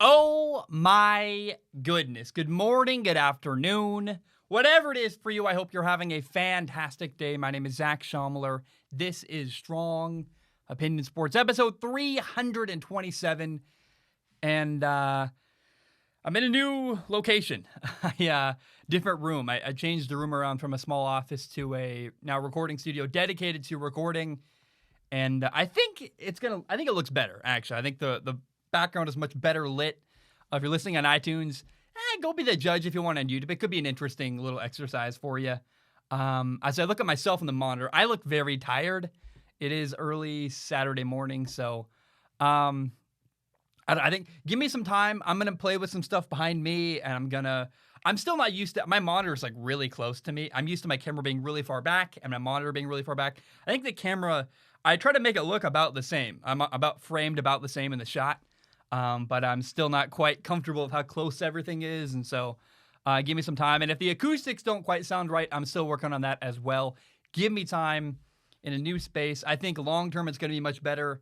Oh my goodness. Good morning, good afternoon. Whatever it is for you, I hope you're having a fantastic day. My name is Zach Schomler. This is Strong Opinion Sports, episode 327. And I'm in a new location, different room. I changed the room around from a small office to a now recording studio dedicated to recording. And I think it looks better, actually. I think the background is much better lit. If you're listening on iTunes, go be the judge if you want on YouTube. It could be an interesting little exercise for you. As I look at myself in the monitor, I look very tired. It is early Saturday morning, so I think give me some time. I'm going to play with some stuff behind me, and I'm still not used to, my monitor is like really close to me. I'm used to my camera being really far back and my monitor being really far back. I think the camera, I try to make it look about the same. I'm framed about the same in the shot. But I'm still not quite comfortable with how close everything is, and so give me some time. And if the acoustics don't quite sound right, I'm still working on that as well. Give me time in a new space. I think long-term it's going to be much better.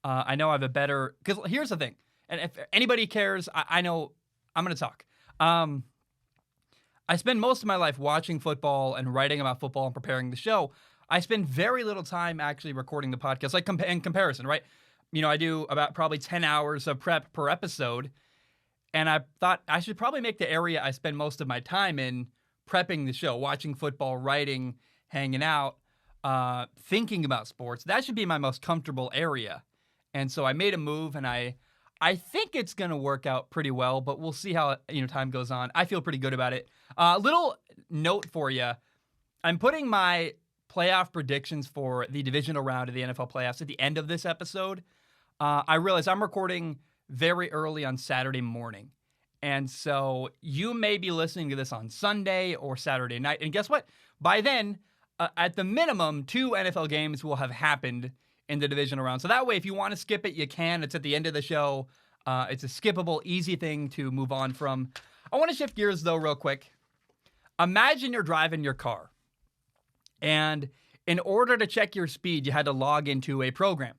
I know I have a better, because here's the thing, and if anybody cares, I know I'm going to talk. I spend most of my life watching football and writing about football and preparing the show. I spend very little time actually recording the podcast, like in comparison, right? You know, I do about probably 10 hours of prep per episode, and I thought I should probably make the area I spend most of my time in prepping the show, watching football, writing, hanging out, thinking about sports. That should be my most comfortable area. And so I made a move, and I think it's going to work out pretty well, but we'll see how time goes on. I feel pretty good about it. Little note for you. I'm putting my playoff predictions for the divisional round of the NFL playoffs at the end of this episode. I realize I'm recording very early on Saturday morning. And so you may be listening to this on Sunday or Saturday night. And guess what? By then, at the minimum, 2 NFL games will have happened in the divisional round. So that way, if you want to skip it, you can. It's at the end of the show. It's a skippable, easy thing to move on from. I want to shift gears, though, real quick. Imagine you're driving your car. And in order to check your speed, you had to log into a program.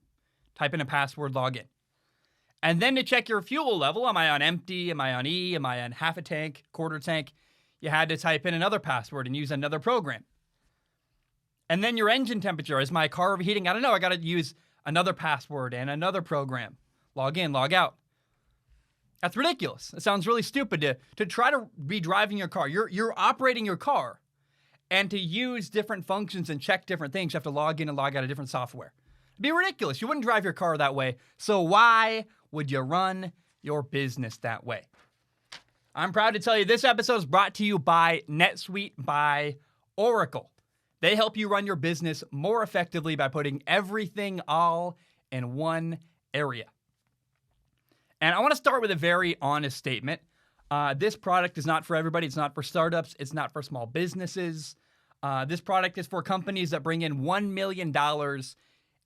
Type in a password, log in. And then to check your fuel level, am I on empty? Am I on E? Am I on half a tank, quarter tank? You had to type in another password and use another program. And then your engine temperature, is my car overheating? I don't know, I got to use another password and another program. Log in, log out. That's ridiculous. It sounds really stupid to try to be driving your car. You're operating your car. And to use different functions and check different things, you have to log in and log out of different software. It'd be ridiculous. You wouldn't drive your car that way. So why would you run your business that way? I'm proud to tell you this episode is brought to you by NetSuite by Oracle. They help you run your business more effectively by putting everything all in one area. And I want to start with a very honest statement. This product is not for everybody. It's not for startups. It's not for small businesses. This product is for companies that bring in $1 million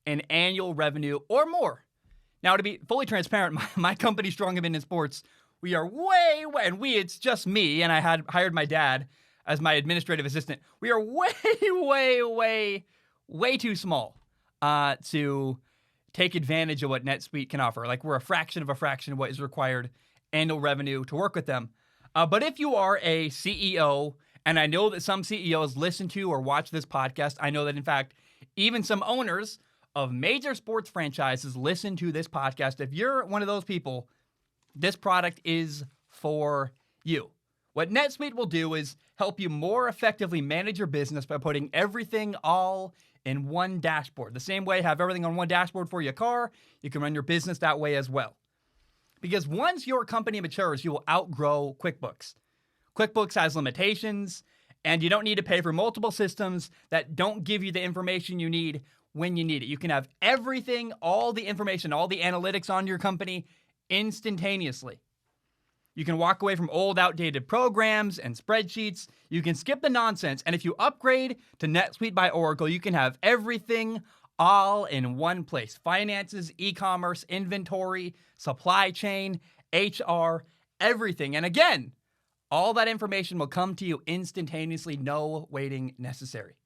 in annual revenue or more. Now, to be fully transparent, my company, Strong Opinion Sports, we are it's just me, and I had hired my dad as my administrative assistant. We are way too small to take advantage of what NetSuite can offer. Like, we're a fraction of what is required annual revenue to work with them. But if you are a CEO, and I know that some CEOs listen to or watch this podcast, I know that, in fact, even some owners of major sports franchises listen to this podcast. If you're one of those people, this product is for you. What NetSuite will do is help you more effectively manage your business by putting everything all in one dashboard. The same way, have everything on one dashboard for your car, you can run your business that way as well. Because once your company matures, you will outgrow QuickBooks. QuickBooks has limitations, and you don't need to pay for multiple systems that don't give you the information you need when you need it. You can have everything, all the information, all the analytics on your company instantaneously. You can walk away from old, outdated programs and spreadsheets. You can skip the nonsense. And if you upgrade to NetSuite by Oracle, you can have everything all in one place. Finances, e-commerce, inventory, supply chain, HR, everything. And again, all that information will come to you instantaneously, no waiting necessary.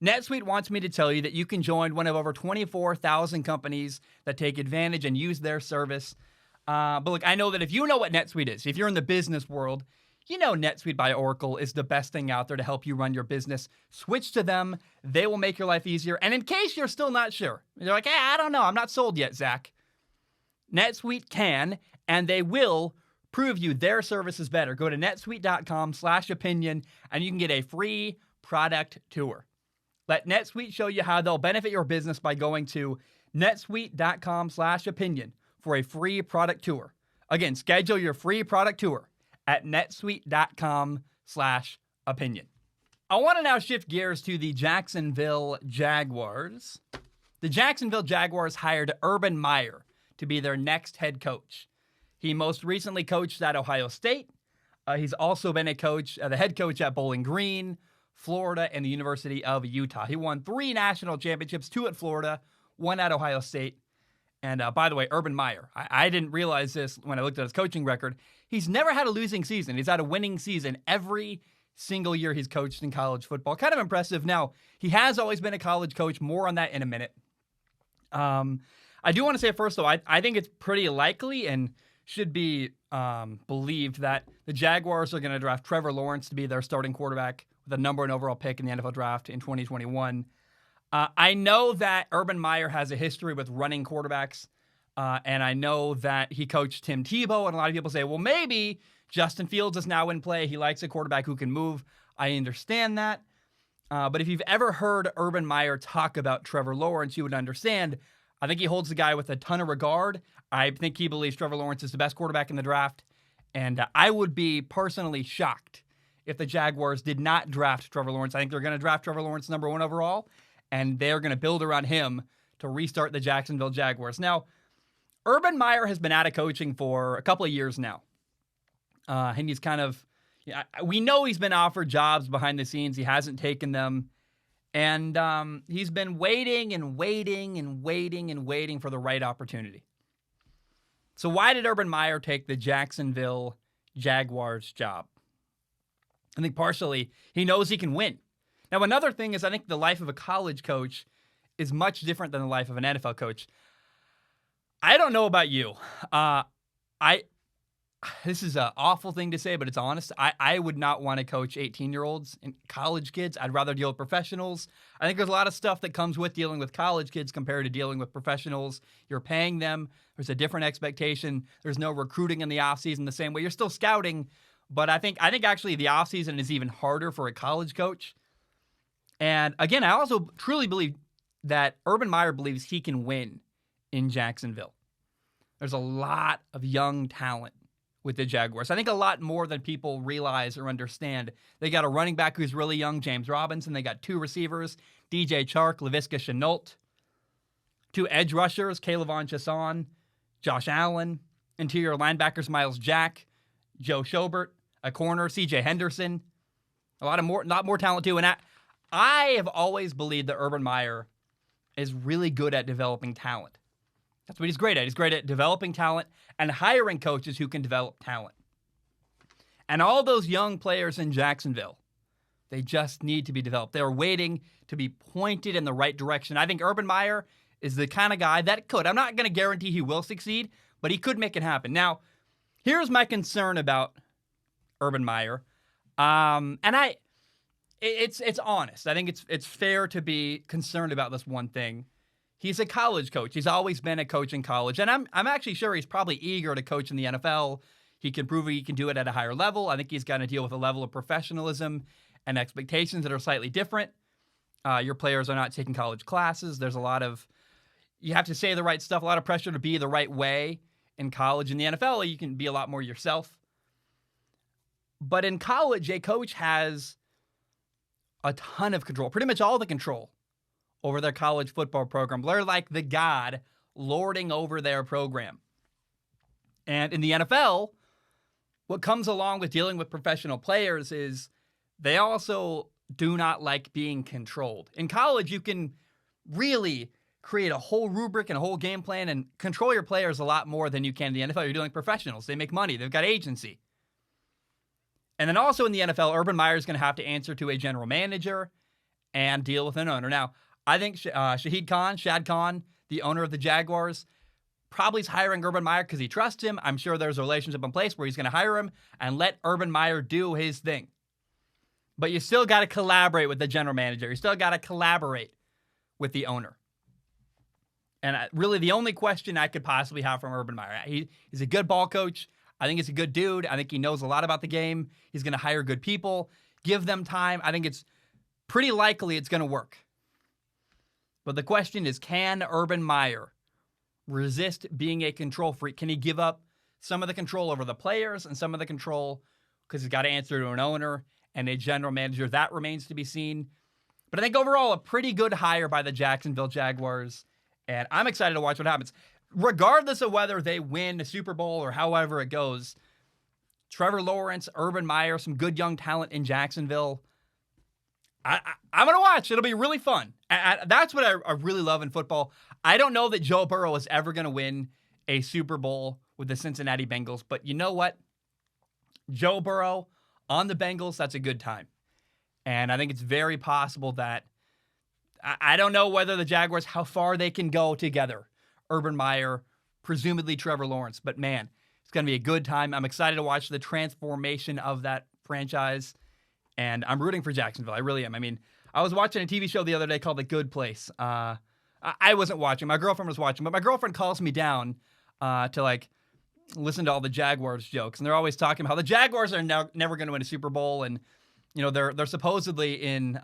NetSuite wants me to tell you that you can join one of over 24,000 companies that take advantage and use their service. But look, I know that if you know what NetSuite is, if you're in the business world, you know NetSuite by Oracle is the best thing out there to help you run your business. Switch to them. They will make your life easier. And in case you're still not sure, you're like, I don't know. I'm not sold yet, Zach. NetSuite can, and they will prove you their service is better. Go to netsuite.com/opinion, and you can get a free product tour. Let NetSuite show you how they'll benefit your business by going to netsuite.com/opinion for a free product tour. Again, schedule your free product tour at netsuite.com/opinion. I want to now shift gears to the Jacksonville Jaguars. The Jacksonville Jaguars hired Urban Meyer to be their next head coach. He most recently coached at Ohio State. He's also been the head coach at Bowling Green, Florida, and the University of Utah. He won 3 national championships, 2 at Florida, 1 at Ohio State. And by the way, Urban Meyer, I didn't realize this when I looked at his coaching record. He's never had a losing season. He's had a winning season every single year he's coached in college football. Kind of impressive. Now, he has always been a college coach. More on that in a minute. I do want to say first, though, I think it's pretty likely and should be believed that the Jaguars are going to draft Trevor Lawrence to be their starting quarterback with the number 1 overall pick in the NFL draft in 2021. I know that Urban Meyer has a history with running quarterbacks, and I know that he coached Tim Tebow, and a lot of people say, well, maybe Justin Fields is now in play. He likes a quarterback who can move. I understand that. But if you've ever heard Urban Meyer talk about Trevor Lawrence, you would understand. I think he holds the guy with a ton of regard. I think he believes Trevor Lawrence is the best quarterback in the draft. And I would be personally shocked if the Jaguars did not draft Trevor Lawrence. I think they're going to draft Trevor Lawrence number 1 overall, and they're going to build around him to restart the Jacksonville Jaguars. Now, Urban Meyer has been out of coaching for a couple of years now. And he's we know he's been offered jobs behind the scenes. He hasn't taken them. And he's been waiting and waiting and waiting and waiting for the right opportunity. So why did Urban Meyer take the Jacksonville Jaguars job? I think partially he knows he can win. Now, another thing is I think the life of a college coach is much different than the life of an NFL coach. I don't know about you. This is an awful thing to say, but it's honest. I would not want to coach 18-year-olds and college kids. I'd rather deal with professionals. I think there's a lot of stuff that comes with dealing with college kids compared to dealing with professionals. You're paying them. There's a different expectation. There's no recruiting in the offseason the same way. You're still scouting, but I think actually the offseason is even harder for a college coach. And again, I also truly believe that Urban Meyer believes he can win in Jacksonville. There's a lot of young talent with the Jaguars. I think a lot more than people realize or understand. They got a running back who's really young, James Robinson. They got 2 receivers, DJ Chark, Laviska Shenault. 2 edge rushers, Kayvon Chaisson, Josh Allen. Interior linebackers, Miles Jack, Joe Schobert. A corner, CJ Henderson. A lot more talent too. And I have always believed that Urban Meyer is really good at developing talent. That's what he's great at. He's great at developing talent and hiring coaches who can develop talent. And all those young players in Jacksonville, they just need to be developed. They're waiting to be pointed in the right direction. I think Urban Meyer is the kind of guy that could. I'm not going to guarantee he will succeed, but he could make it happen. Now, here's my concern about Urban Meyer. It's honest. I think it's fair to be concerned about this one thing. He's a college coach. He's always been a coach in college. And I'm actually sure he's probably eager to coach in the NFL. He can prove he can do it at a higher level. I think he's got to deal with a level of professionalism and expectations that are slightly different. Your players are not taking college classes. There's you have to say the right stuff, a lot of pressure to be the right way in college. In the NFL, you can be a lot more yourself. But in college, a coach has a ton of control, pretty much all the control over their college football program. They're like the god lording over their program. And in the NFL, what comes along with dealing with professional players is they also do not like being controlled. In college, you can really create a whole rubric and a whole game plan and control your players a lot more than you can in the NFL. You're dealing with professionals. They make money. They've got agency. And then also in the NFL, Urban Meyer is going to have to answer to a general manager and deal with an owner. Now, I think Shad Khan, the owner of the Jaguars, probably is hiring Urban Meyer because he trusts him. I'm sure there's a relationship in place where he's going to hire him and let Urban Meyer do his thing. But you still got to collaborate with the general manager. You still got to collaborate with the owner. And really, the only question I could possibly have from Urban Meyer, he's a good ball coach. I think he's a good dude. I think he knows a lot about the game. He's going to hire good people, give them time. I think it's pretty likely it's going to work. But the question is, can Urban Meyer resist being a control freak? Can he give up some of the control over the players and some of the control because he's got to answer to an owner and a general manager? That remains to be seen. But I think overall, a pretty good hire by the Jacksonville Jaguars. And I'm excited to watch what happens. Regardless of whether they win the Super Bowl or however it goes, Trevor Lawrence, Urban Meyer, some good young talent in Jacksonville. I'm going to watch. It'll be really fun. That's what I really love in football. I don't know that Joe Burrow is ever going to win a Super Bowl with the Cincinnati Bengals. But you know what? Joe Burrow on the Bengals, that's a good time. And I think it's very possible that I don't know whether the Jaguars, how far they can go together. Urban Meyer, presumably Trevor Lawrence. But man, it's going to be a good time. I'm excited to watch the transformation of that franchise. And I'm rooting for Jacksonville. I really am. I mean, I was watching a TV show the other day called The Good Place. I wasn't watching. My girlfriend was watching. But my girlfriend calls me down to listen to all the Jaguars jokes. And they're always talking about how the Jaguars are never going to win a Super Bowl. And, they're supposedly in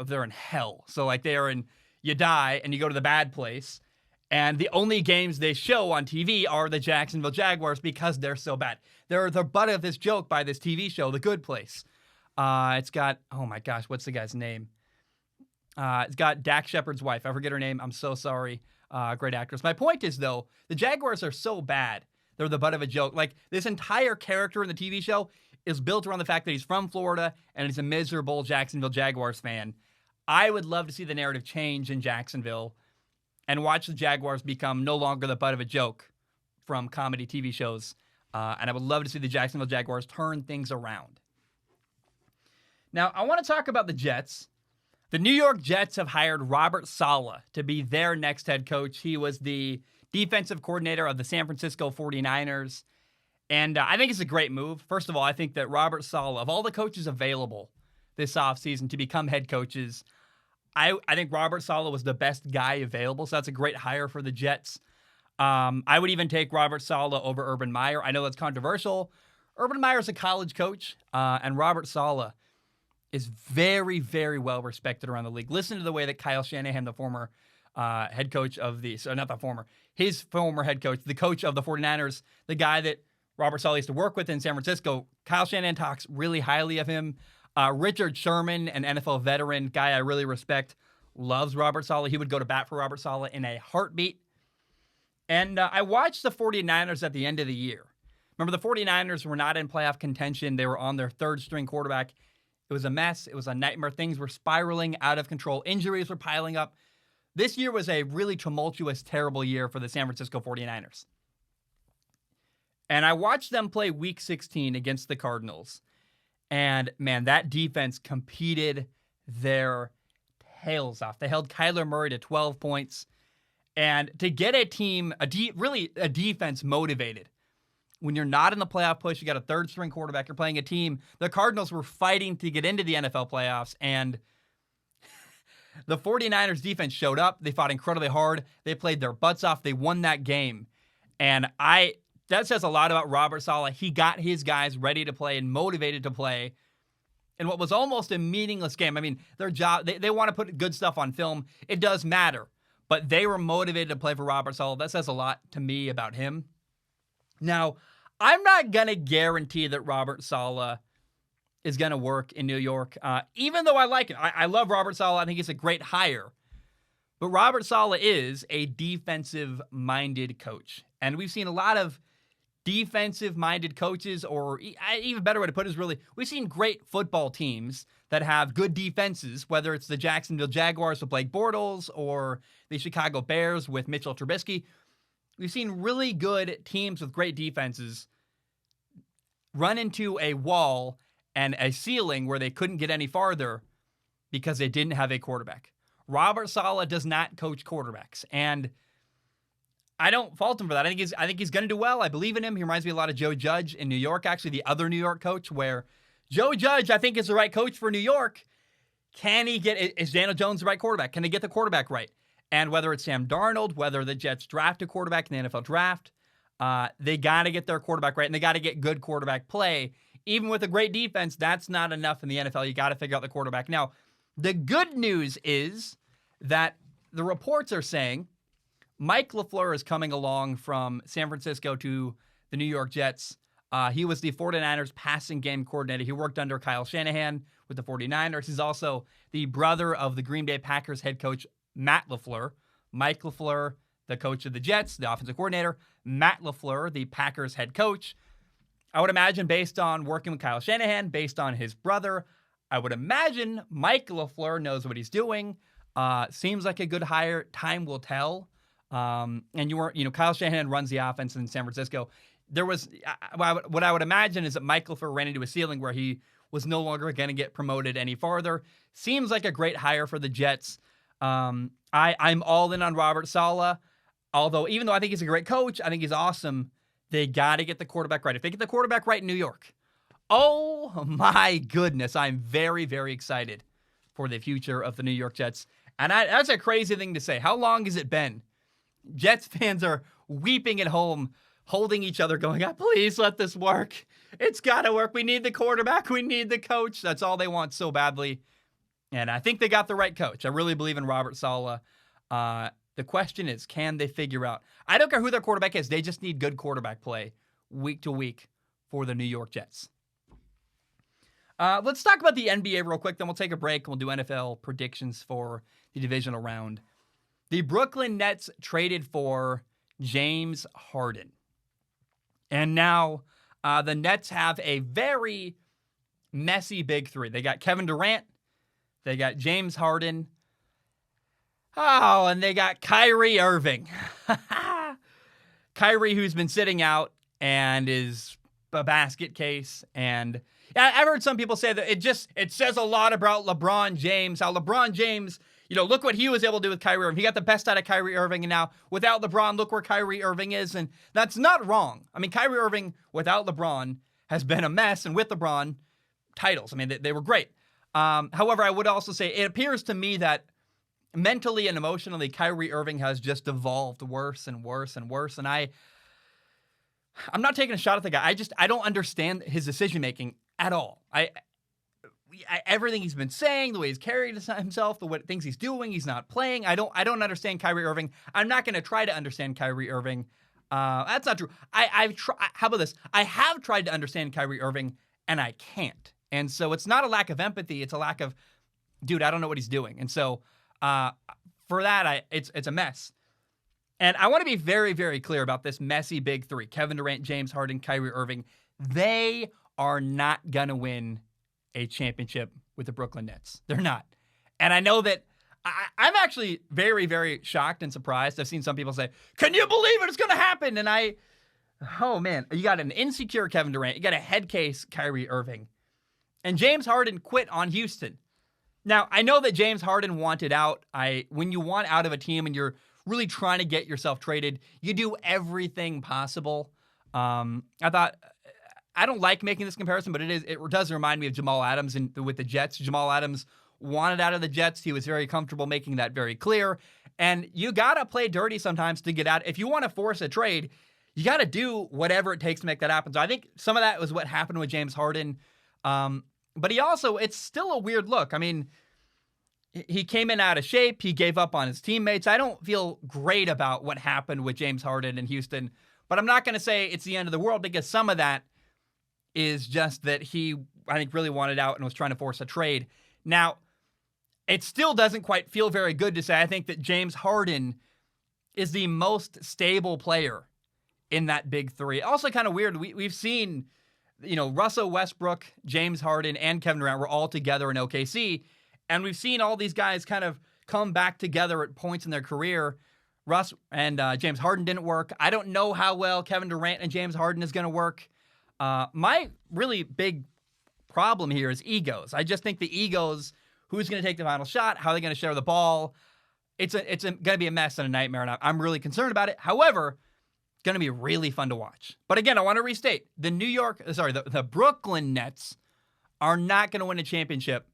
they're in hell. So they are in, you die and you go to the bad place. And the only games they show on TV are the Jacksonville Jaguars because they're so bad. They're the butt of this joke by this TV show, The Good Place. It's got, oh my gosh, what's the guy's name? It's got Dak Shepard's wife. I forget her name. I'm so sorry. Great actress. My point is, though, the Jaguars are so bad. They're the butt of a joke. This entire character in the TV show is built around the fact that he's from Florida and he's a miserable Jacksonville Jaguars fan. I would love to see the narrative change in Jacksonville and watch the Jaguars become no longer the butt of a joke from comedy TV shows. And I would love to see the Jacksonville Jaguars turn things around. Now, I want to talk about the Jets. The New York Jets have hired Robert Saleh to be their next head coach. He was the defensive coordinator of the San Francisco 49ers. And I think it's a great move. First of all, I think that Robert Saleh, of all the coaches available this offseason to become head coaches, I think Robert Saleh was the best guy available. So that's a great hire for the Jets. I would even take Robert Saleh over Urban Meyer. I know that's controversial. Urban Meyer is a college coach, and Robert Saleh is very, very well respected around the league. Listen to the way that Kyle Shanahan, the former head coach of his former head coach, the coach of the 49ers, the guy that Robert Saleh used to work with in San Francisco, Kyle Shanahan talks really highly of him. Richard Sherman, an NFL veteran, guy I really respect, loves Robert Saleh. He would go to bat for Robert Saleh in a heartbeat. And I watched the 49ers at the end of the year. Remember, the 49ers were not in playoff contention. They were on their third-string quarterback. It was a mess. It was a nightmare. Things were spiraling out of control. Injuries were piling up. This year was a really tumultuous, terrible year for the San Francisco 49ers. And I watched them play Week 16 against the Cardinals. And, man, that defense competed their tails off. They held Kyler Murray to 12 points. And to get a team, a defense motivated, when you're not in the playoff push, you got a third-string quarterback, you're playing a team. The Cardinals were fighting to get into the NFL playoffs, and the 49ers defense showed up. They fought incredibly hard. They played their butts off. They won that game. And that says a lot about Robert Saleh. He got his guys ready to play and motivated to play in what was almost a meaningless game. I mean, their job, they want to put good stuff on film. It does matter. But they were motivated to play for Robert Saleh. That says a lot to me about him. Now, I'm not going to guarantee that Robert Saleh is going to work in New York, even though I like it. I love Robert Saleh. I think he's a great hire. But Robert Saleh is a defensive-minded coach. And we've seen a lot of defensive-minded coaches, or even better way to put it is really, we've seen great football teams that have good defenses, whether it's the Jacksonville Jaguars with Blake Bortles or the Chicago Bears with Mitchell Trubisky. We've seen really good teams with great defenses run into a wall and a ceiling where they couldn't get any farther because they didn't have a quarterback. Robert Saleh does not coach quarterbacks. And I don't fault him for that. I think he's going to do well. I believe in him. He reminds me a lot of Joe Judge in New York, actually, the other New York coach, where Joe Judge, I think, is the right coach for New York. Is Daniel Jones the right quarterback? Can they get the quarterback right? And whether it's Sam Darnold, whether the Jets draft a quarterback in the NFL draft, they got to get their quarterback right, and they got to get good quarterback play. Even with a great defense, that's not enough in the NFL. You got to figure out the quarterback. Now, the good news is that the reports are saying Mike Lafleur is coming along from San Francisco to the New York Jets. He was the 49ers passing game coordinator. He worked under Kyle Shanahan with the 49ers. He's also the brother of the Green Bay Packers head coach, Matt Lafleur. Mike Lafleur, the coach of the Jets, the offensive coordinator. Matt Lafleur, the Packers head coach. I would imagine based on working with Kyle Shanahan, based on his brother, I would imagine Mike Lafleur knows what he's doing. Seems like a good hire. Time will tell. And Kyle Shanahan runs the offense in San Francisco. There was what I would imagine is that Mike Lafleur ran into a ceiling where he was no longer going to get promoted any farther. Seems like a great hire for the Jets. I'm all in on Robert Saleh. Although, even though I think he's a great coach, I think he's awesome. They got to get the quarterback right. If they get the quarterback right in New York, oh my goodness, I'm very, very excited for the future of the New York Jets. And that's a crazy thing to say. How long has it been? Jets fans are weeping at home, holding each other, going, please let this work. It's got to work. We need the quarterback. We need the coach. That's all they want so badly. And I think they got the right coach. I really believe in Robert Saleh. The question is, can they figure out? I don't care who their quarterback is. They just need good quarterback play week to week for the New York Jets. Let's talk about the NBA real quick, then we'll take a break and we'll do NFL predictions for the divisional round. The Brooklyn Nets traded for James Harden. And now the Nets have a very messy big three. They got Kevin Durant. They got James Harden. Oh, and they got Kyrie Irving. Kyrie, who's been sitting out and is a basket case. And I've heard some people say that it says a lot about LeBron James, how LeBron James, look what he was able to do with Kyrie Irving. He got the best out of Kyrie Irving, and now without LeBron, look where Kyrie Irving is. And that's not wrong. I mean, Kyrie Irving without LeBron has been a mess, and with LeBron, titles. I mean, they were great. However, I would also say it appears to me that mentally and emotionally, Kyrie Irving has just evolved worse and worse and worse. And I'm not taking a shot at the guy. I don't understand his decision-making at all. Everything he's been saying, the way he's carried himself, the things he's doing, he's not playing. I don't understand Kyrie Irving. I'm not going to try to understand Kyrie Irving. That's not true. How about this? I have tried to understand Kyrie Irving, and I can't. And so it's not a lack of empathy. It's a lack of, dude, I don't know what he's doing. And so for that, it's a mess. And I want to be very, very clear about this messy big three. Kevin Durant, James Harden, Kyrie Irving. They are not going to win a championship with the Brooklyn Nets. They're not. And I know that I'm actually very, very shocked and surprised. I've seen some people say, can you believe it? It's going to happen. And oh man, you got an insecure Kevin Durant. You got a head case Kyrie Irving. And James Harden quit on Houston. Now, I know that James Harden wanted out. When you want out of a team and you're really trying to get yourself traded, you do everything possible. I don't like making this comparison, but it does remind me of Jamal Adams with the Jets. Jamal Adams wanted out of the Jets. He was very comfortable making that very clear. And you got to play dirty sometimes to get out. If you want to force a trade, you got to do whatever it takes to make that happen. So I think some of that was what happened with James Harden. But it's still a weird look. I mean, he came in out of shape. He gave up on his teammates. I don't feel great about what happened with James Harden in Houston, but I'm not going to say it's the end of the world because some of that is just that he, I think, really wanted out and was trying to force a trade. Now, it still doesn't quite feel very good to say I think that James Harden is the most stable player in that big three. Also kind of weird. We've seen, Russell Westbrook, James Harden, and Kevin Durant were all together in OKC. And we've seen all these guys kind of come back together at points in their career. Russ and James Harden didn't work. I don't know how well Kevin Durant and James Harden is going to work. My really big problem here is egos. I just think the egos, who's going to take the final shot, how are they going to share the ball, it's going to be a mess and a nightmare, and I'm really concerned about it. However, it's going to be really fun to watch. But again, I want to restate, the Brooklyn Nets are not going to win a championship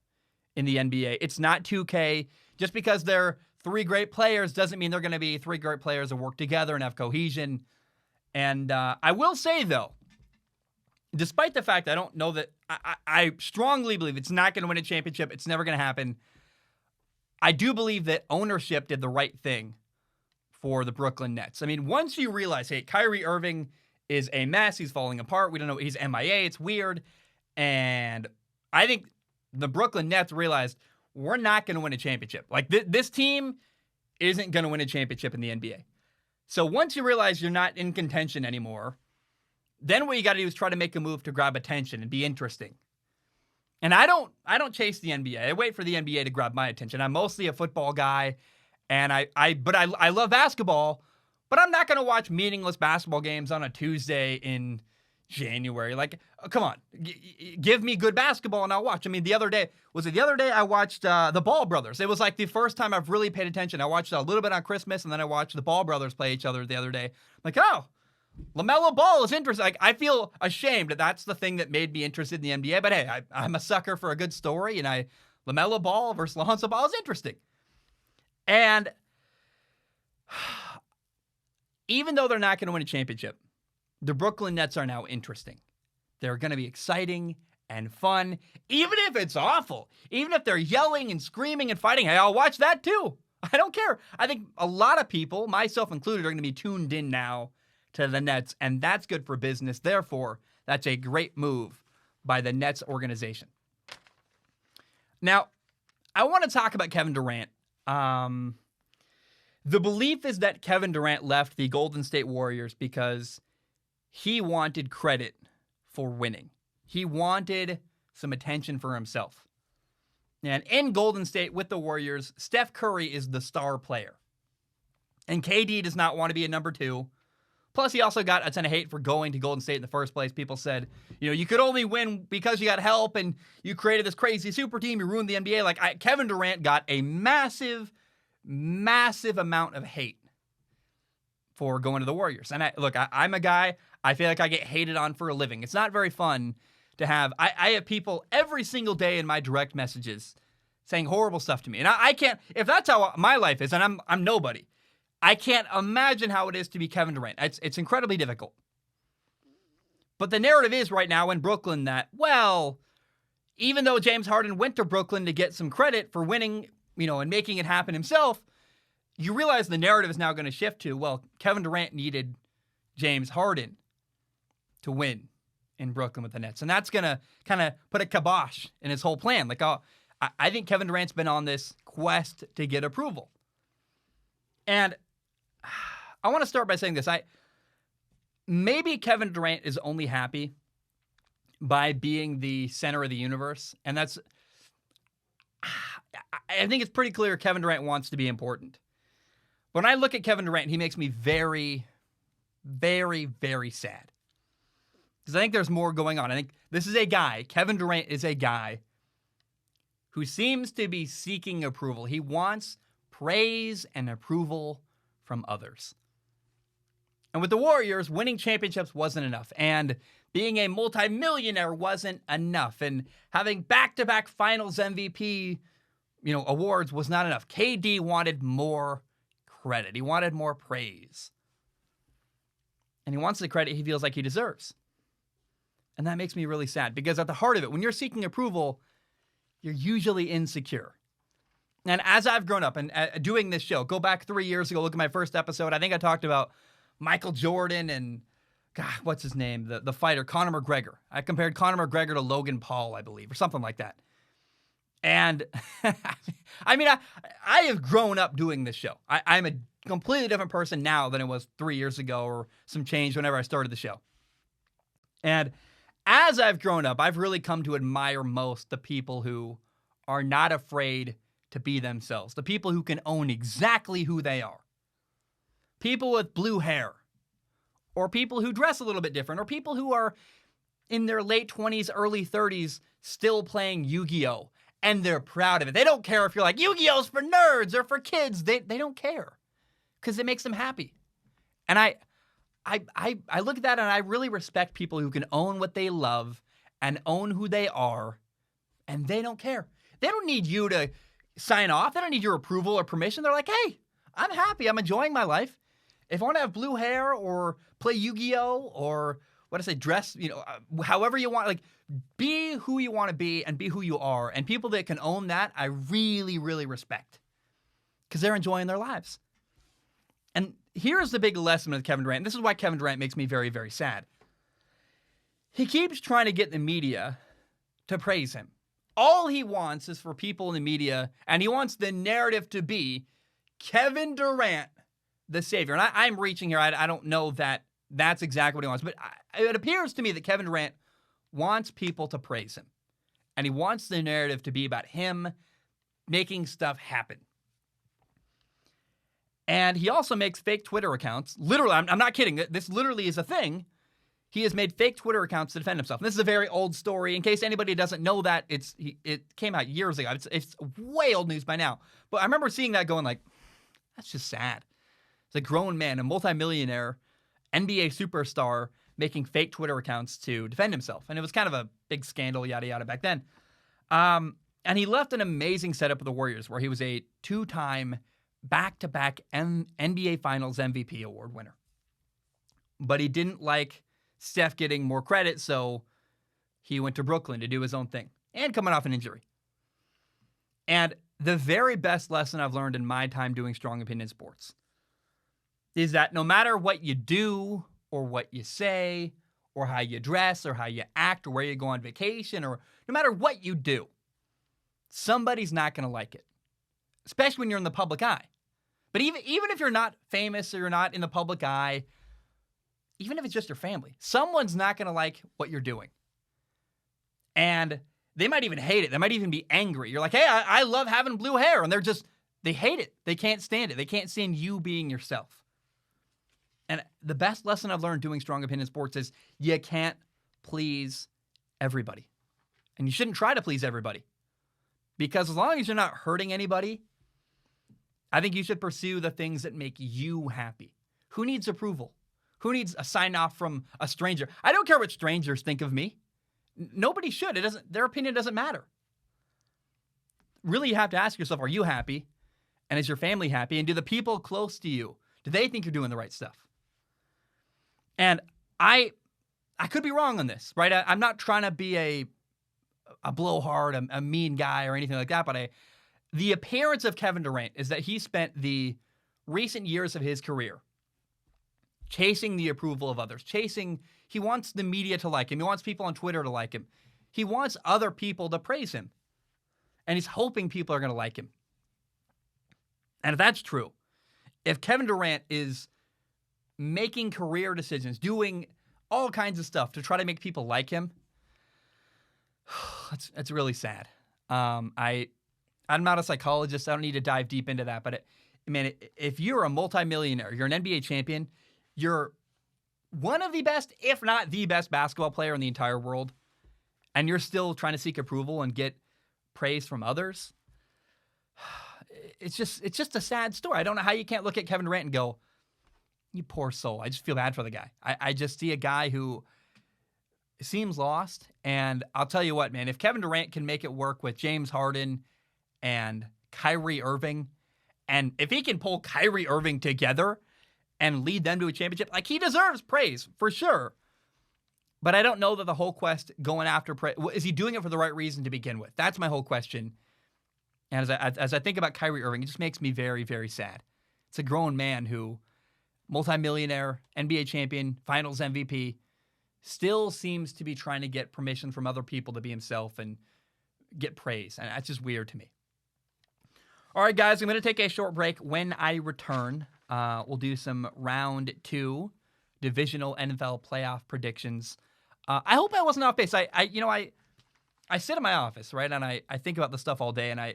in the NBA. It's not 2K. Just because they're three great players doesn't mean they're going to be three great players that work together and have cohesion. And I will say, though, despite the fact I don't know that I strongly believe it's not going to win a championship, it's never going to happen, I do believe that ownership did the right thing for the Brooklyn Nets. I mean, once you realize, hey, Kyrie Irving is a mess, he's falling apart, we don't know, he's MIA, it's weird, and I think the Brooklyn Nets realized we're not going to win a championship. Like, this team isn't going to win a championship in the NBA. So once you realize you're not in contention anymore, then what you got to do is try to make a move to grab attention and be interesting. And I don't chase the NBA. I wait for the NBA to grab my attention. I'm mostly a football guy, and I love basketball, but I'm not going to watch meaningless basketball games on a Tuesday in January. Like, come on, give me good basketball and I'll watch. I mean, the other day I watched the Ball Brothers. It was like the first time I've really paid attention. I watched a little bit on Christmas, and then I watched the Ball Brothers play each other the other day. Like, oh, LaMelo Ball is interesting. Like, I feel ashamed that that's the thing that made me interested in the NBA. But hey, I'm a sucker for a good story, and LaMelo Ball versus Lonzo Ball is interesting. And even though they're not going to win a championship, the Brooklyn Nets are now interesting. They're going to be exciting and fun, even if it's awful. Even if they're yelling and screaming and fighting, hey, I'll watch that too. I don't care. I think a lot of people, myself included, are going to be tuned in now to the Nets, and that's good for business. Therefore, that's a great move by the Nets organization. Now, I want to talk about Kevin Durant. The belief is that Kevin Durant left the Golden State Warriors because he wanted credit for winning. He wanted some attention for himself. And in Golden State with the Warriors, Steph Curry is the star player. And KD does not want to be a number two. Plus, he also got a ton of hate for going to Golden State in the first place. People said, you could only win because you got help and you created this crazy super team. You ruined the NBA. Like, Kevin Durant got a massive, massive amount of hate for going to the Warriors. And I'm a guy, I feel like I get hated on for a living. It's not very fun to have. I have people every single day in my direct messages saying horrible stuff to me. And I can't, if that's how my life is, and I'm nobody, I can't imagine how it is to be Kevin Durant. It's incredibly difficult. But the narrative is right now in Brooklyn that, well, even though James Harden went to Brooklyn to get some credit for winning, and making it happen himself, you realize the narrative is now going to shift to, well, Kevin Durant needed James Harden to win in Brooklyn with the Nets. And that's going to kind of put a kibosh in his whole plan. Like, I think Kevin Durant's been on this quest to get approval. And I want to start by saying this. Maybe Kevin Durant is only happy by being the center of the universe. And I think it's pretty clear Kevin Durant wants to be important. When I look at Kevin Durant, he makes me very, very, very sad. Because I think there's more going on. I think this is a guy, Kevin Durant is a guy who seems to be seeking approval. He wants praise and approval from others. And with the Warriors, winning championships wasn't enough. And being a multimillionaire wasn't enough. And having back-to-back finals MVP, awards was not enough. KD wanted more credit. He wanted more praise. And he wants the credit he feels like he deserves. And that makes me really sad, because at the heart of it, when you're seeking approval, you're usually insecure. And as I've grown up and doing this show, go back 3 years ago, look at my first episode. I think I talked about Michael Jordan and, God, what's his name? The fighter, Conor McGregor. I compared Conor McGregor to Logan Paul, I believe, or something like that. And I have grown up doing this show. I'm a completely different person now than I was 3 years ago, or some change whenever I started the show. And as I've grown up, I've really come to admire most the people who are not afraid to be themselves. The people who can own exactly who they are. People with blue hair. Or people who dress a little bit different. Or people who are in their late 20s, early 30s, still playing Yu-Gi-Oh! and they're proud of it. They don't care if you're like, Yu-Gi-Oh's for nerds or for kids. They don't care because it makes them happy. And I look at that and I really respect people who can own what they love and own who they are, and they don't care. They don't need you to sign off. They don't need your approval or permission. They're like, hey, I'm happy. I'm enjoying my life. If I want to have blue hair or play Yu-Gi-Oh or dress, however you want, like be who you want to be and be who you are. And people that can own that, I really, really respect because they're enjoying their lives. And here's the big lesson with Kevin Durant. This is why Kevin Durant makes me very, very sad. He keeps trying to get the media to praise him. All he wants is for people in the media, and he wants the narrative to be Kevin Durant, the savior. And I'm reaching here. I don't know that that's exactly what he wants, but it appears to me that Kevin Durant wants people to praise him. And he wants the narrative to be about him making stuff happen. And he also makes fake Twitter accounts. Literally, I'm not kidding. This literally is a thing. He has made fake Twitter accounts to defend himself. And this is a very old story. In case anybody doesn't know that, it came out years ago. It's way old news by now. But I remember seeing that going like, that's just sad. It's a grown man, a multimillionaire, NBA superstar, making fake Twitter accounts to defend himself. And it was kind of a big scandal, yada, yada, back then. And he left an amazing setup with the Warriors where he was a two-time back-to-back NBA Finals MVP award winner. But he didn't like Steph getting more credit, so he went to Brooklyn to do his own thing and coming off an injury. And the very best lesson I've learned in my time doing Strong Opinion Sports is that no matter what you do or what you say or how you dress or how you act or where you go on vacation or no matter what you do, somebody's not going to like it, especially when you're in the public eye. But even if you're not famous or you're not in the public eye, even if it's just your family, someone's not going to like what you're doing. And they might even hate it. They might even be angry. You're like, hey, I love having blue hair. And they hate it. They can't stand it. They can't stand you being yourself. And the best lesson I've learned doing Strong Opinion Sports is you can't please everybody. And you shouldn't try to please everybody. Because as long as you're not hurting anybody, I think you should pursue the things that make you happy. Who needs approval? Who needs a sign off from a stranger? I don't care what strangers think of me. Nobody should. Their opinion doesn't matter. Really, you have to ask yourself, are you happy? And is your family happy? And do the people close to you, do they think you're doing the right stuff? And I could be wrong on this, right? I'm not trying to be a blowhard, a mean guy or anything like that, but the appearance of Kevin Durant is that he spent the recent years of his career chasing the approval of others, he wants the media to like him. He wants people on Twitter to like him. He wants other people to praise him. And he's hoping people are going to like him. And if that's true, if Kevin Durant is making career decisions, doing all kinds of stuff to try to make people like him, that's really sad. I'm not a psychologist. I don't need to dive deep into that. But, if you're a multimillionaire, you're an NBA champion, you're one of the best, if not the best basketball player in the entire world, and you're still trying to seek approval and get praise from others, it's just a sad story. I don't know how you can't look at Kevin Durant and go, you poor soul. I just feel bad for the guy. I just see a guy who seems lost, and I'll tell you what, man, if Kevin Durant can make it work with James Harden and Kyrie Irving, and if he can pull Kyrie Irving together and lead them to a championship, like, he deserves praise for sure. But I don't know that the whole quest going after praise, is he doing it for the right reason to begin with? That's my whole question. And as I think about Kyrie Irving, it just makes me very, very sad. It's a grown man who, multimillionaire, NBA champion, finals MVP, still seems to be trying to get permission from other people to be himself and get praise. And that's just weird to me. All right, guys, I'm going to take a short break. When I return, we'll do some round 2 divisional NFL playoff predictions. I hope I wasn't off base. I sit in my office, right, and I think about this stuff all day, and I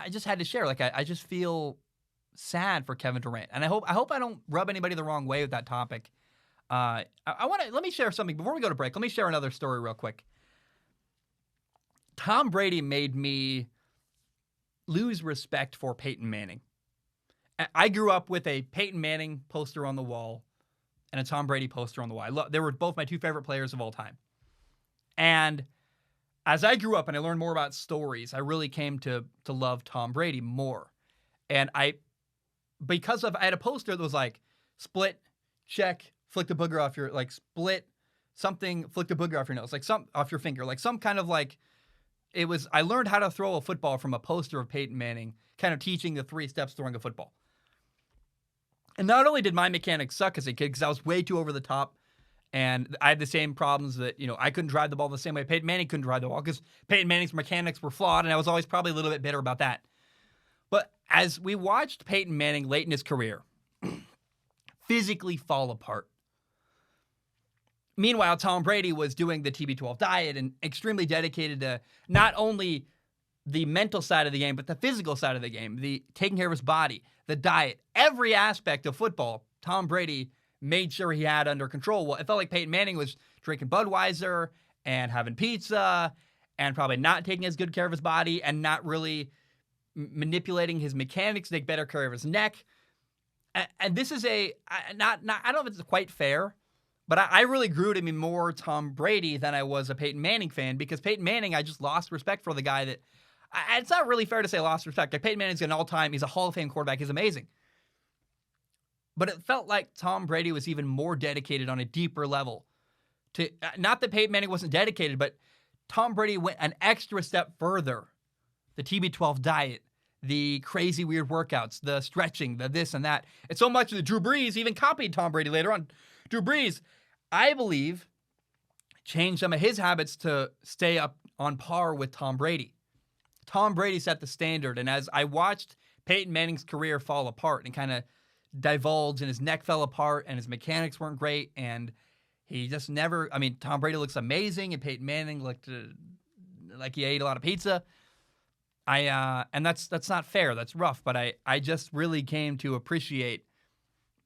just had to share. Like, I just feel sad for Kevin Durant, and I hope I don't rub anybody the wrong way with that topic. Let me share something before we go to break. Let me share another story real quick. Tom Brady made me lose respect for Peyton Manning. I grew up with a Peyton Manning poster on the wall and a Tom Brady poster on the wall. They were both my two favorite players of all time. And as I grew up and I learned more about stories, I really came to love Tom Brady more. And I had a poster that was like, split, check, flick the booger off your, like, split, something, flick the booger off your nose, like some, off your finger, like some kind of like, I learned how to throw a football from a poster of Peyton Manning, kind of teaching the 3 steps throwing a football. And not only did my mechanics suck as a kid, because I was way too over the top, and I had the same problems that, I couldn't drive the ball the same way Peyton Manning couldn't drive the ball, because Peyton Manning's mechanics were flawed, and I was always probably a little bit bitter about that. But as we watched Peyton Manning late in his career physically fall apart, meanwhile, Tom Brady was doing the TB12 diet and extremely dedicated to not only the mental side of the game, but the physical side of the game, the taking care of his body, the diet, every aspect of football, Tom Brady made sure he had under control. Well, it felt like Peyton Manning was drinking Budweiser and having pizza and probably not taking as good care of his body and not really manipulating his mechanics to take better care of his neck. And this is I don't know if it's quite fair, but I really grew to be more Tom Brady than I was a Peyton Manning fan, because Peyton Manning, I just lost respect for the guy that, it's not really fair to say lost respect. Like, Peyton Manning's an all-time, he's a Hall of Fame quarterback, he's amazing. But it felt like Tom Brady was even more dedicated on a deeper level. Not that Peyton Manning wasn't dedicated, but Tom Brady went an extra step further. The TB12 diet, the crazy weird workouts, the stretching, the this and that. And so much that Drew Brees even copied Tom Brady later on. Drew Brees, I believe, changed some of his habits to stay up on par with Tom Brady. Tom Brady set the standard, and as I watched Peyton Manning's career fall apart and kind of divulge, and his neck fell apart, and his mechanics weren't great, and he just never, Tom Brady looks amazing, and Peyton Manning looked like he ate a lot of pizza. And that's not fair, that's rough, but I just really came to appreciate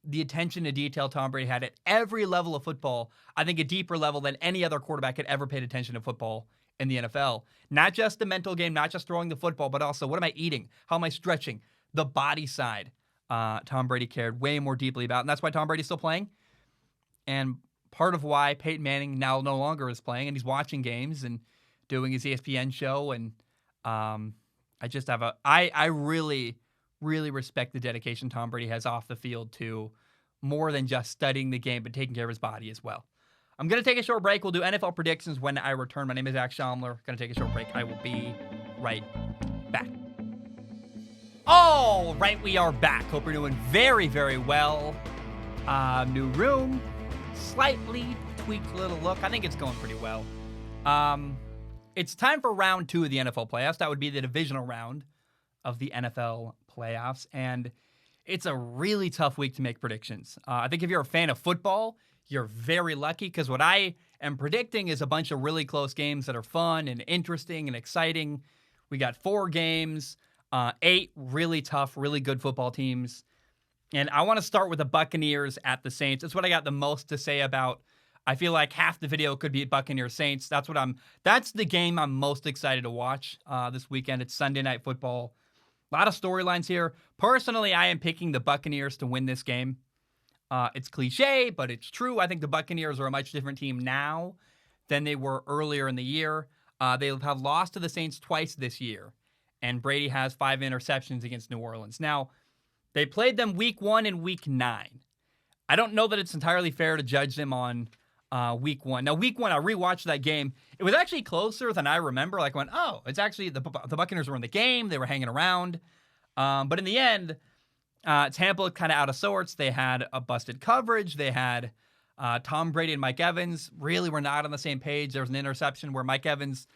the attention to detail Tom Brady had at every level of football. I think a deeper level than any other quarterback had ever paid attention to football in the NFL. Not just the mental game, not just throwing the football, but also what am I eating? How am I stretching? The body side, Tom Brady cared way more deeply about, and that's why Tom Brady's still playing. And part of why Peyton Manning now no longer is playing, and he's watching games and doing his ESPN show. And I just have I really, really respect the dedication Tom Brady has off the field to more than just studying the game, but taking care of his body as well. I'm going to take a short break. We'll do NFL predictions when I return. My name is Zach Schaumler. Going to take a short break. I will be right back. All right, we are back. Hope you're doing very, very well. New room, slightly tweaked little look. I think it's going pretty well. It's time for round 2 of the NFL playoffs. That would be the divisional round of the NFL playoffs. And it's a really tough week to make predictions. I think if you're a fan of football, you're very lucky, because what I am predicting is a bunch of really close games that are fun and interesting and exciting. We got 4 games, 8 really tough, really good football teams. And I want to start with the Buccaneers at the Saints. That's what I got the most to say about. I feel like half the video could be Buccaneers Saints. That's the game I'm most excited to watch this weekend. It's Sunday Night Football. A lot of storylines here. Personally, I am picking the Buccaneers to win this game. It's cliche, but it's true. I think the Buccaneers are a much different team now than they were earlier in the year. They have lost to the Saints twice this year, and Brady has 5 interceptions against New Orleans. Now, they played them week 1 and week 9. I don't know that it's entirely fair to judge them on week 1. Now, week 1, I rewatched that game. It was actually closer than I remember. Like, it's actually the Buccaneers were in the game. They were hanging around. But in the end, Tampa looked kind of out of sorts. They had a busted coverage. They had Tom Brady and Mike Evans really were not on the same page. There was an interception where Mike Evans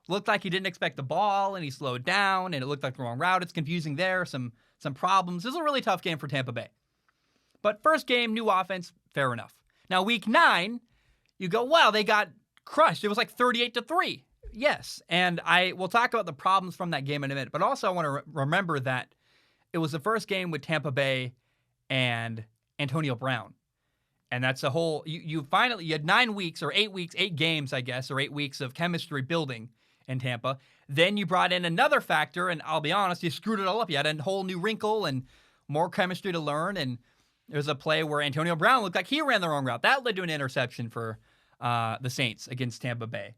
looked like he didn't expect the ball, and he slowed down, and it looked like the wrong route. It's confusing there. Some problems. This is a really tough game for Tampa Bay. But first game, new offense, fair enough. Now, week 9, you go, wow, they got crushed. It was like 38-3. Yes, and I will talk about the problems from that game in a minute, but also I want to remember that it was the first game with Tampa Bay and Antonio Brown. And that's a whole, you had 9 weeks or 8 weeks, 8 games, I guess, or 8 weeks of chemistry building in Tampa. Then you brought in another factor, and I'll be honest, you screwed it all up. You had a whole new wrinkle and more chemistry to learn, and there's a play where Antonio Brown looked like he ran the wrong route. That led to an interception for the Saints against Tampa Bay.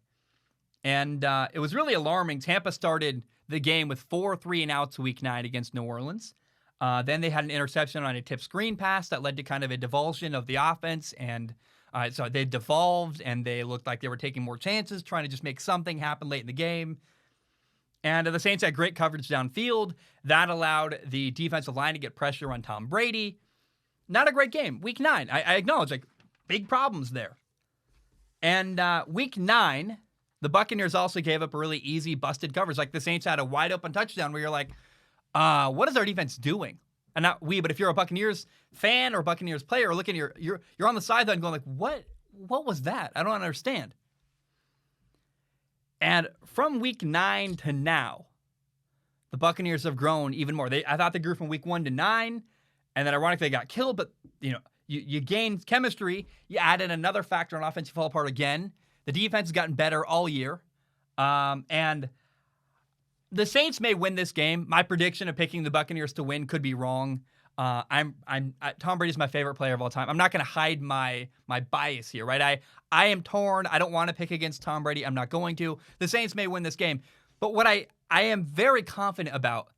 And it was really alarming. Tampa started the game with 4 3-and-outs week 9 against New Orleans. Then they had an interception on a tip screen pass that led to kind of a devolsion of the offense. And so they devolved, and they looked like they were taking more chances, trying to just make something happen late in the game. And the Saints had great coverage downfield. That allowed the defensive line to get pressure on Tom Brady. Not a great game. Week 9, I acknowledge, like, big problems there. And week 9, the Buccaneers also gave up a really easy busted coverage. Like, the Saints had a wide open touchdown where you're like, what is our defense doing? And not we, but if you're a Buccaneers fan or Buccaneers player, looking at you're on the sideline going like, what was that? I don't understand. And from week 9 to now, the Buccaneers have grown even more. I thought they grew from week 1 to 9, and then ironically they got killed. But you gained chemistry. You added another factor on offense. You fall apart again. The defense has gotten better all year, and the Saints may win this game. My prediction of picking the Buccaneers to win could be wrong. Tom Brady's my favorite player of all time. I'm not going to hide my bias here, right? I am torn. I don't want to pick against Tom Brady. I'm not going to. The Saints may win this game. But what I am very confident about,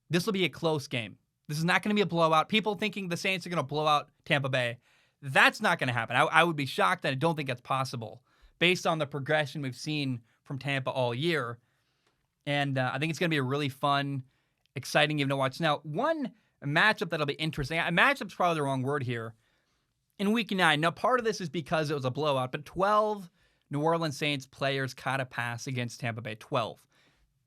this will be a close game. This is not going to be a blowout. People thinking the Saints are going to blow out Tampa Bay, that's not going to happen. I would be shocked, and I don't think that's possible based on the progression we've seen from Tampa all year. And I think it's going to be a really fun, exciting game to watch. Now, one matchup that'll be interesting. Matchup's probably the wrong word here. In week 9, now part of this is because it was a blowout, but 12 New Orleans Saints players caught a pass against Tampa Bay. 12.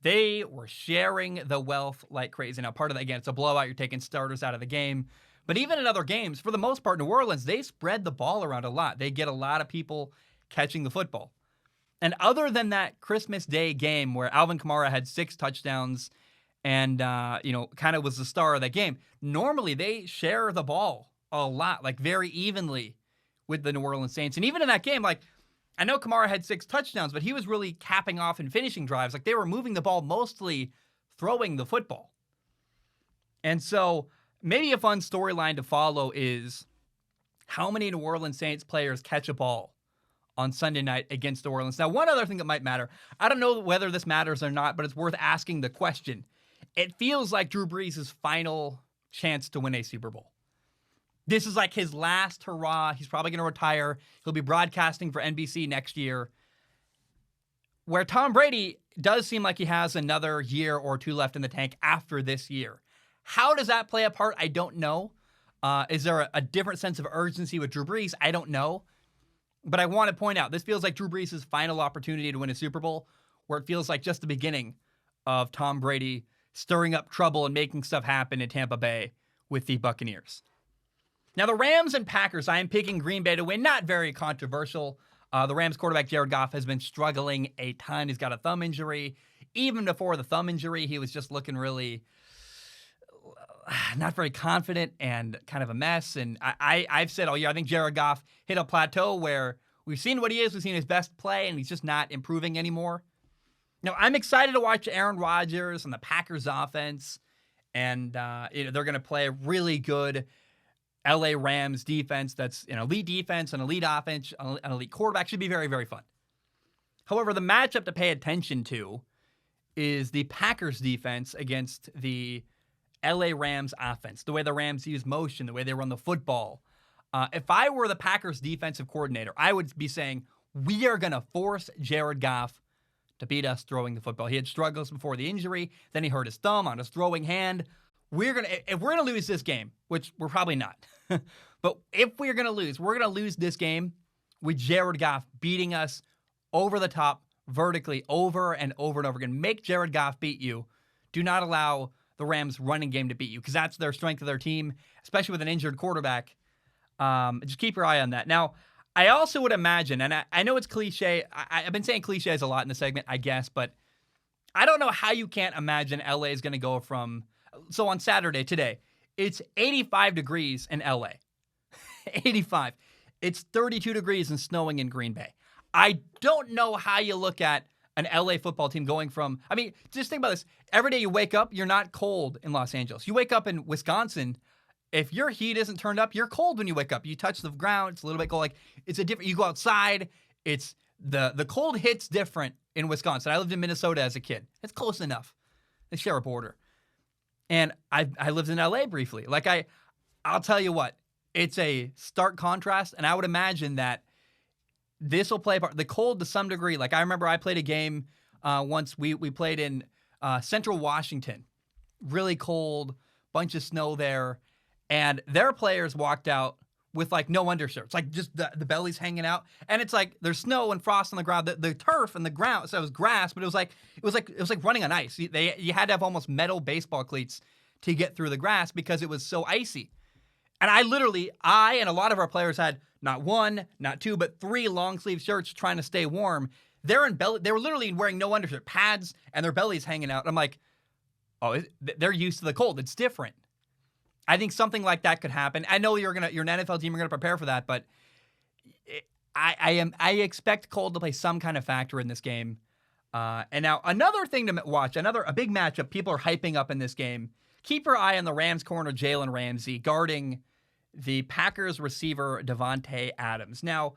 They were sharing the wealth like crazy. Now, part of that, again, it's a blowout. You're taking starters out of the game. But even in other games, for the most part, New Orleans, they spread the ball around a lot. They get a lot of people catching the football. And other than that Christmas Day game where Alvin Kamara had 6 touchdowns and, kind of was the star of that game, normally they share the ball a lot, like very evenly with the New Orleans Saints. And even in that game, like, I know Kamara had 6 touchdowns, but he was really capping off and finishing drives. Like, they were moving the ball, mostly throwing the football. And so maybe a fun storyline to follow is how many New Orleans Saints players catch a ball on Sunday night against New Orleans. Now, one other thing that might matter, I don't know whether this matters or not, but it's worth asking the question. It feels like Drew Brees' final chance to win a Super Bowl. This is like his last hurrah. He's probably going to retire. He'll be broadcasting for NBC next year. Where Tom Brady does seem like he has another year or 2 left in the tank after this year. How does that play a part? I don't know. Is there a different sense of urgency with Drew Brees? I don't know. But I want to point out, this feels like Drew Brees' final opportunity to win a Super Bowl, where it feels like just the beginning of Tom Brady stirring up trouble and making stuff happen in Tampa Bay with the Buccaneers. Now, the Rams and Packers, I am picking Green Bay to win. Not very controversial. The Rams quarterback, Jared Goff, has been struggling a ton. He's got a thumb injury. Even before the thumb injury, he was just looking really not very confident and kind of a mess. And I've said all year, I think Jared Goff hit a plateau where we've seen what he is. We've seen his best play, and he's just not improving anymore. Now, I'm excited to watch Aaron Rodgers and the Packers offense. And they're going to play a really good LA Rams defense that's an elite defense, an elite offense, an elite quarterback. Should be very, very fun. However, the matchup to pay attention to is the Packers defense against the LA Rams offense, the way the Rams use motion, the way they run the football. If I were the Packers defensive coordinator, I would be saying, we are going to force Jared Goff to beat us throwing the football. He had struggles before the injury. Then he hurt his thumb on his throwing hand. If we're going to lose this game, which we're probably not, but if we're going to lose this game with Jared Goff beating us over the top, vertically, over and over and over again. Make Jared Goff beat you. Do not allow the Rams running game to beat you, because that's their strength of their team, especially with an injured quarterback. Just keep your eye on that. Now, I also would imagine, and I know it's cliche. I've been saying cliches a lot in the segment, I guess, but I don't know how you can't imagine LA is going to go from. So on Saturday, today, it's 85 degrees in LA. 85. It's 32 degrees and snowing in Green Bay. I don't know how you look at an LA football team going from, I mean, just think about this. Every day you wake up, you're not cold in Los Angeles. You wake up in Wisconsin, if your heat isn't turned up, you're cold when you wake up. You touch the ground, it's a little bit cold. Like, it's a different, you go outside, it's, the cold hits different in Wisconsin. I lived in Minnesota as a kid. It's close enough. They share a border. And I lived in LA briefly. Like, I'll tell you what, it's a stark contrast, and I would imagine that this will play a part. The cold to some degree. Like, I remember I played a game once. We played in Central Washington. Really cold, bunch of snow there. And their players walked out with, like, no undershirts. Like, just the bellies hanging out. And it's like there's snow and frost on the ground. The turf and the ground, so it was grass, but it was like running on ice. You had to have almost metal baseball cleats to get through the grass because it was so icy. And I and a lot of our players had not one, not two, but 3 long sleeve shirts trying to stay warm. They were literally wearing no undershirt, pads, and their bellies hanging out. I'm like, oh, they're used to the cold. It's different. I think something like that could happen. I know you're an NFL team, you're gonna prepare for that, but I expect cold to play some kind of factor in this game. And now another thing to watch, a big matchup people are hyping up in this game. Keep your eye on the Rams corner, Jalen Ramsey, guarding the Packers receiver, Davante Adams. Now,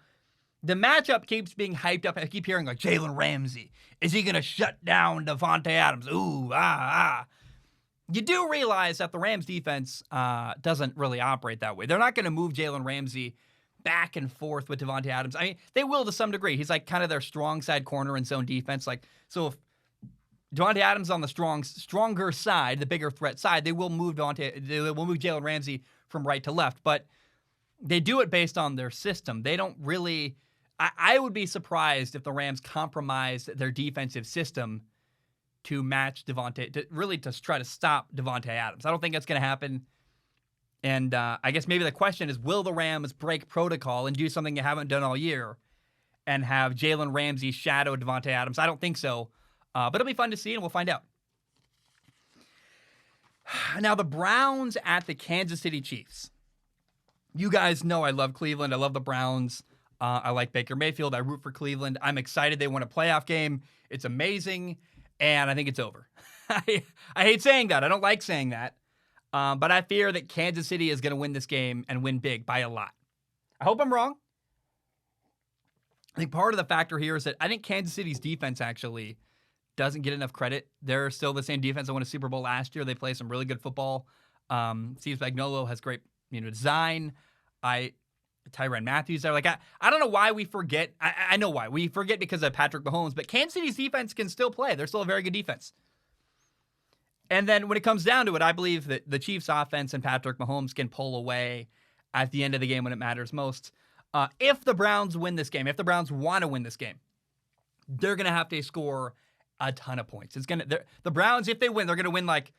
the matchup keeps being hyped up. I keep hearing, like, Jalen Ramsey. Is he going to shut down Davante Adams? Ooh, You do realize that the Rams defense doesn't really operate that way. They're not going to move Jalen Ramsey back and forth with Davante Adams. I mean, they will to some degree. He's like kind of their strong side corner in zone defense. Like, so if Davante Adams on the stronger side, the bigger threat side, they will move Jalen Ramsey from right to left. But they do it based on their system. They don't really. I would be surprised if the Rams compromised their defensive system to match Davante, to try to stop Davante Adams. I don't think that's going to happen. And I guess maybe the question is, will the Rams break protocol and do something they haven't done all year and have Jalen Ramsey shadow Davante Adams? I don't think so. But it'll be fun to see, and we'll find out. Now, the Browns at the Kansas City Chiefs. You guys know I love Cleveland. I love the Browns. I like Baker Mayfield. I root for Cleveland. I'm excited they won a playoff game. It's amazing, and I think it's over. I hate saying that. I don't like saying that. But I fear that Kansas City is going to win this game and win big by a lot. I hope I'm wrong. I think part of the factor here is that I think Kansas City's defense actually doesn't get enough credit. They're still the same defense that won a Super Bowl last year. They play some really good football. Steve Spagnuolo has great design. Tyrann Mathieu there. Like, I don't know why we forget. I know why. We forget because of Patrick Mahomes, but Kansas City's defense can still play. They're still a very good defense. And then when it comes down to it, I believe that the Chiefs' offense and Patrick Mahomes can pull away at the end of the game when it matters most. If the Browns win this game, if the Browns want to win this game, they're going to have to score a ton of points. The Browns, if they win, they're going to win like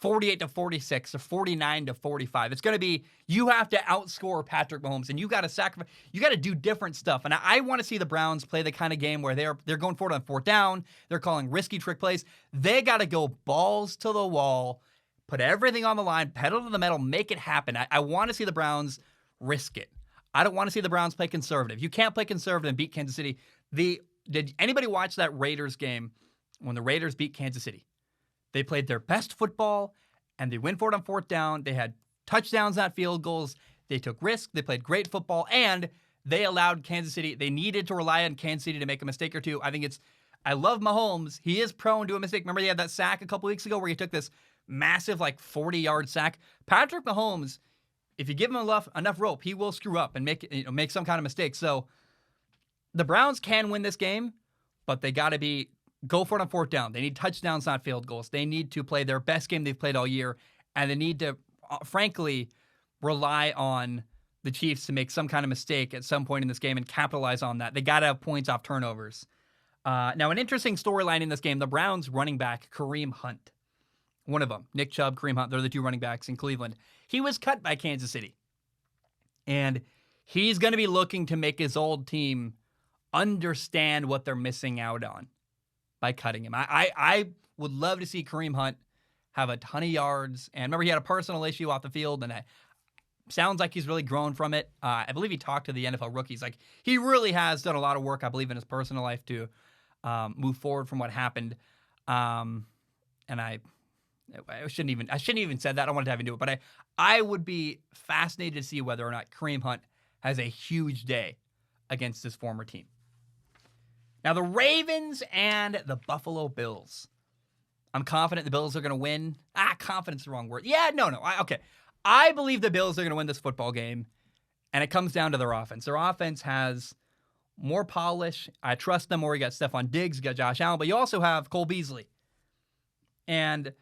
48-46 or 49-45. It's going to be, you have to outscore Patrick Mahomes, and you got to sacrifice. You got to do different stuff. And I want to see the Browns play the kind of game where they're going for it on 4th down. They're calling risky trick plays. They got to go balls to the wall, put everything on the line, pedal to the metal, make it happen. I want to see the Browns risk it. I don't want to see the Browns play conservative. You can't play conservative and beat Kansas City. Did anybody watch that Raiders game when the Raiders beat Kansas City? They played their best football, and they went for it on 4th down. They had touchdowns, not field goals. They took risks. They played great football, and they allowed Kansas City. They needed to rely on Kansas City to make a mistake or two. I love Mahomes. He is prone to a mistake. Remember, he had that sack a couple weeks ago where he took this massive, 40-yard sack. Patrick Mahomes, if you give him enough rope, he will screw up and make some kind of mistake. So the Browns can win this game, but they got to go for it on 4th down. They need touchdowns, not field goals. They need to play their best game they've played all year, and they need to, frankly, rely on the Chiefs to make some kind of mistake at some point in this game and capitalize on that. They got to have points off turnovers. Now, an interesting storyline in this game, the Browns running back, Kareem Hunt. One of them, Nick Chubb, Kareem Hunt, they're the 2 running backs in Cleveland. He was cut by Kansas City, and he's going to be looking to make his old team understand what they're missing out on by cutting him. I would love to see Kareem Hunt have a ton of yards. And remember, he had a personal issue off the field, and sounds like he's really grown from it. I believe he talked to the NFL rookies. Like, he really has done a lot of work, I believe, in his personal life to move forward from what happened. And I shouldn't even said that. I don't want to dive into it, but I would be fascinated to see whether or not Kareem Hunt has a huge day against his former team. Now, the Ravens and the Buffalo Bills. I'm confident the Bills are going to win. Confidence is the wrong word. Yeah, no. Okay. I believe the Bills are going to win this football game, and it comes down to their offense. Their offense has more polish. I trust them more. You got Stephon Diggs, you got Josh Allen, but you also have Cole Beasley. And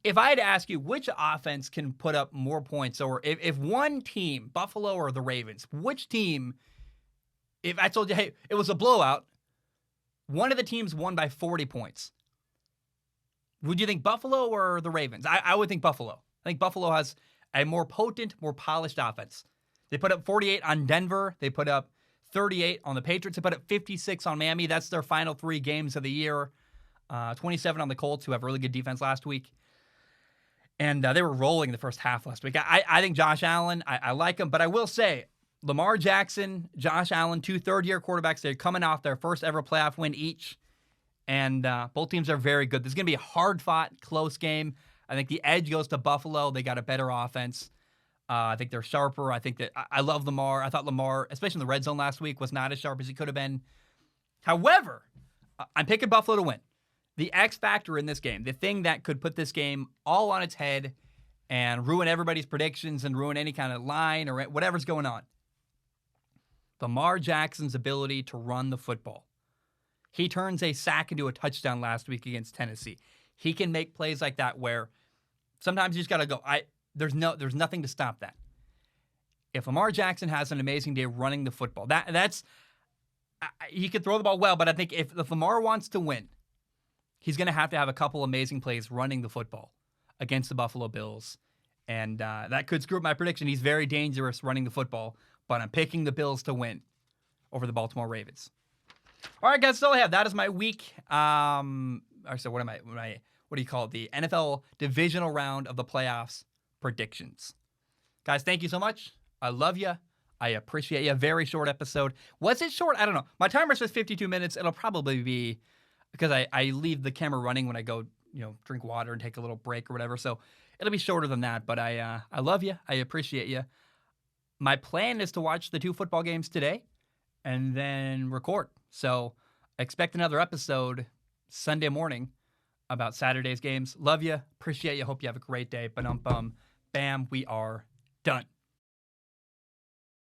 if I had to ask you which offense can put up more points, or if one team, Buffalo or the Ravens, which team, if I told you, hey, it was a blowout, one of the teams won by 40 points, would you think Buffalo or the Ravens? I would think Buffalo. I think Buffalo has a more potent, more polished offense. They put up 48 on Denver. They put up 38 on the Patriots. They put up 56 on Miami. That's their final 3 games of the year. 27 on the Colts, who have really good defense last week. And they were rolling the first half last week. I think Josh Allen, I like him. But I will say, Lamar Jackson, Josh Allen, 2 third-year quarterbacks. They're coming off their first ever playoff win each. And both teams are very good. This is going to be a hard-fought, close game. I think the edge goes to Buffalo. They got a better offense. I think they're sharper. I think that I love Lamar. I thought Lamar, especially in the red zone last week, was not as sharp as he could have been. However, I'm picking Buffalo to win. The X factor in this game, the thing that could put this game all on its head and ruin everybody's predictions and ruin any kind of line or whatever's going on. Lamar Jackson's ability to run the football. He turns a sack into a touchdown last week against Tennessee. He can make plays like that where sometimes you just got to go. There's nothing to stop that. If Lamar Jackson has an amazing day running the football, that's he could throw the ball well, but I think if Lamar wants to win, he's going to have a couple amazing plays running the football against the Buffalo Bills, and that could screw up my prediction. He's very dangerous running the football, but I'm picking the Bills to win over the Baltimore Ravens. All right, guys, that's all I have. That is my week. So what do you call it? The NFL Divisional Round of the Playoffs predictions. Guys, thank you so much. I love you. I appreciate you. Very short episode. Was it short? I don't know. My timer says 52 minutes. It'll probably be because I leave the camera running when I go, drink water and take a little break or whatever. So it'll be shorter than that. But I love you. I appreciate you. My plan is to watch the 2 football games today and then record. So expect another episode Sunday morning about Saturday's games. Love you. Appreciate you. Hope you have a great day. Bam, we are done.